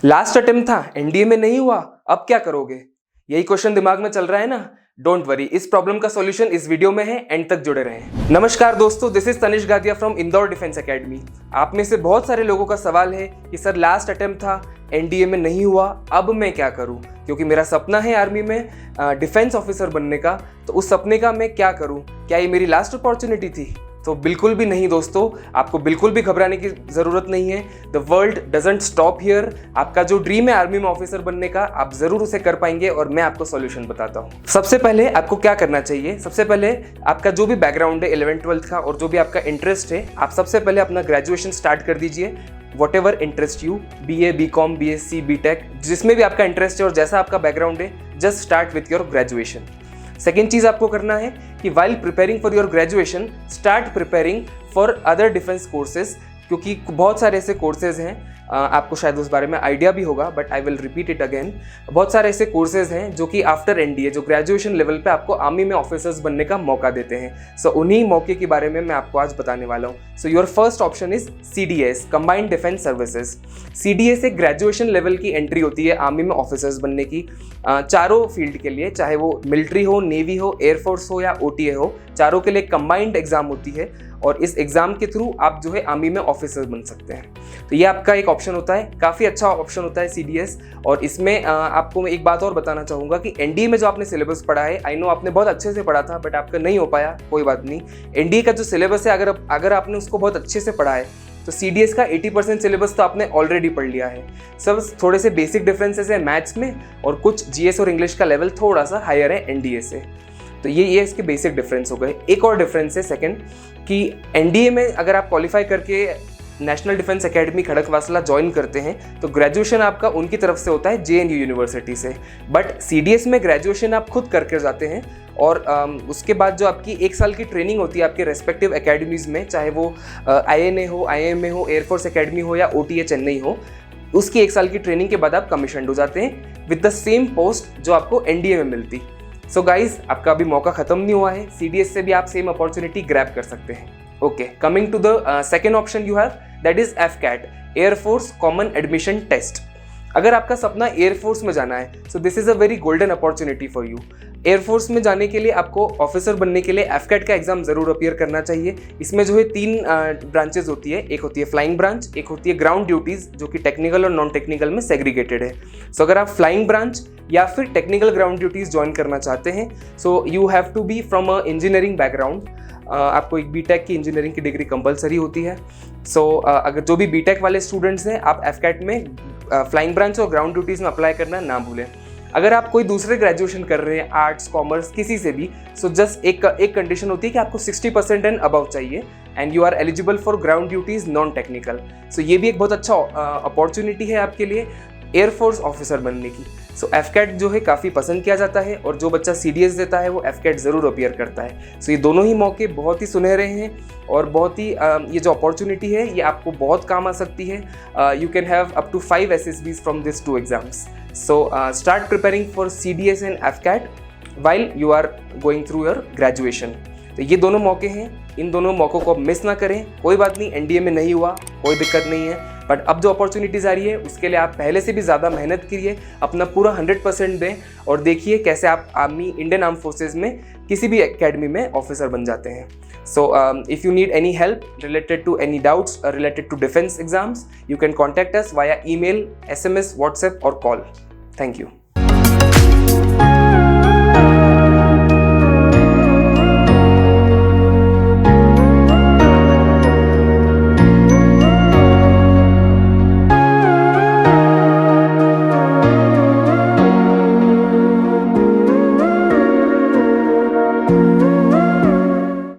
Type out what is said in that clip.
Last attempt था, NDA में नहीं हुआ, अब क्या करोगे? यही क्वेश्चन दिमाग में चल रहा है ना? डोंट वरी, इस प्रॉब्लम का सॉल्यूशन इस वीडियो में है, एंड तक जुड़े रहें। नमस्कार दोस्तों, this is Tanish Gadia from Indore defence academy. आप में से बहुत सारे लोगों का सवाल है कि सर लास्ट अटेम्प्ट था, एनडीए में नहीं हुआ, अब मैं क्या करूं? क्योंकि मेरा सपना है आर्मी में डिफेंस ऑफिसर बनने का, तो उस सपने का मैं क्या करूं? क्या ये मेरी लास्ट अपॉर्चुनिटी थी? तो बिल्कुल भी नहीं दोस्तों, आपको बिल्कुल भी घबराने की ज़रूरत नहीं है। The world doesn't stop here. आपका जो ड्रीम है आर्मी में ऑफिसर बनने का, आप ज़रूर उसे कर पाएंगे और मैं आपको सॉल्यूशन बताता हूँ। सबसे पहले आपको क्या करना चाहिए? सबसे पहले आपका जो भी बैकग्राउंड है 11th-12th का और जो भी आपका इंटरेस्ट है, आप सबसे पहले अपना ग्रेजुएशन स्टार्ट कर दीजिए। What ever interest you, BA, BCom, BSc, BTech, जिसमें भी आपका इंटरेस्ट है और जैसा आपका बैकग्राउंड है, just start with your graduation. Second चीज़ आपको करना है कि while preparing for your graduation, start preparing for other defence courses, क्योंकि बहुत सारे ऐसे कोर्सेज हैं, आपको शायद उस बारे में आइडिया भी होगा, but I will repeat it again. बहुत सारे ऐसे कोर्सेज हैं जो कि आफ्टर एनडीए, जो ग्रेजुएशन लेवल पे आपको आर्मी में ऑफिसर्स बनने का मौका देते हैं। सो उन्हीं मौके के बारे में मैं आपको आज बताने वाला हूँ। So your first option is CDS, combined defence services. CDS एक ग्रेजुएशन लेवल की एंट्री होती है आर्मी में ऑफिसर्स बनने की, चारों फील्ड के लिए, चाहे वो मिलिट्री हो, नेवी हो, एयरफोर्स हो या OTA हो, चारों के लिए कंबाइंड एग्जाम होती है और इस एग्जाम के थ्रू आप जो है आर्मी में ऑफिसर बन सकते हैं। तो ये आपका एक ऑप्शन होता है, काफ़ी अच्छा ऑप्शन होता है CDS। और इसमें आपको मैं एक बात और बताना चाहूँगा कि एनडीए में जो आपने सिलेबस पढ़ा है, आई नो आपने बहुत अच्छे से पढ़ा था बट आपका नहीं हो पाया, कोई बात नहीं। एनडीए का जो सिलेबस है, अगर आपने उसको बहुत अच्छे से पढ़ा है तो CDS का 80% सिलेबस तो आपने ऑलरेडी पढ़ लिया है। सब थोड़े से बेसिक डिफरेंसेस है मैथ्स में और कुछ GS और इंग्लिश का लेवल थोड़ा सा हायर है एनडीए से। तो ये इसके बेसिक डिफरेंस हो गए। एक और डिफरेंस है सेकंड, कि एनडीए में अगर आप क्वालिफाई करके national defence academy Khadakwasla join करते हैं तो ग्रेजुएशन आपका उनकी तरफ से होता है JNU यूनिवर्सिटी से। बट CDS में ग्रेजुएशन आप खुद करके जाते हैं और उसके बाद जो आपकी 1 साल की ट्रेनिंग होती है आपके रेस्पेक्टिव एकेडमीज़ में, चाहे वो INA हो, IMA हो, एयरफोर्स एकेडमी हो या OTA चेन्नई हो, उसकी 1 साल की ट्रेनिंग के बाद आप कमीशन्ड हो जाते हैं विद द सेम पोस्ट जो आपको एनडीए में मिलती। सो गाइज, आपका अभी मौका खत्म नहीं हुआ है, CDS से भी आप सेम अपॉर्चुनिटी ग्रैब कर सकते हैं। Okay, coming to the second option you have, that is FCAT, air force common admission test. अगर आपका सपना एयरफोर्स में जाना है, so this is a very golden opportunity for you. Air force में जाने के लिए आपको ऑफिसर बनने के लिए FCAT का एग्जाम जरूर अपीयर करना चाहिए। इसमें जो है 3 ब्रांचेज होती है, एक होती है फ्लाइंग ब्रांच, एक होती है ग्राउंड ड्यूटीज जो कि टेक्निकल और नॉन टेक्निकल में सेग्रीगेटेड है। सो अगर आप फ्लाइंग ब्रांच या फिर टेक्निकल ग्राउंड ड्यूटीज ज्वाइन करना चाहते हैं, so you have to be from a engineering background. आपको एक BTech की इंजीनियरिंग की डिग्री कंपलसरी होती है। सो अगर जो भी BTech वाले स्टूडेंट्स हैं, आप FCAT में फ्लाइंग ब्रांच और ग्राउंड ड्यूटीज़ में अप्लाई करना ना भूलें। अगर आप कोई दूसरे ग्रेजुएशन कर रहे हैं, आर्ट्स, कॉमर्स, किसी से भी, सो जस्ट एक कंडीशन होती है कि आपको 60% एंड अबव चाहिए and you are eligible for ground duties non technical. So ये भी एक बहुत अच्छा अपॉर्चुनिटी है आपके लिए एयरफोर्स ऑफिसर बनने की। सो FCAT जो है काफ़ी पसंद किया जाता है और जो बच्चा CDS देता है वो FCAT ज़रूर अपीयर करता है। सो ये दोनों ही मौके बहुत ही सुनहरे हैं और बहुत ही ये जो अपॉर्चुनिटी है ये आपको बहुत काम आ सकती है। You can have up to 5 SSBs from this 2 exams. So start preparing for CDS and FCAT while you are going through your graduation. तो ये दोनों मौके हैं, इन दोनों मौक़ों को मिस ना करें। कोई बात नहीं, एनडीए में नहीं हुआ, कोई दिक्कत नहीं है, बट अब जो अपॉर्चुनिटीज़ आ रही है उसके लिए आप पहले से भी ज़्यादा मेहनत करिए, अपना पूरा 100% दें और देखिए कैसे आप इंडियन आर्म फोर्सेज में किसी भी एकेडमी में ऑफिसर बन जाते हैं। So if you need any help related to any doubts related to defence exams, you can contact us via email, SMS, WhatsApp और कॉल। Thank you.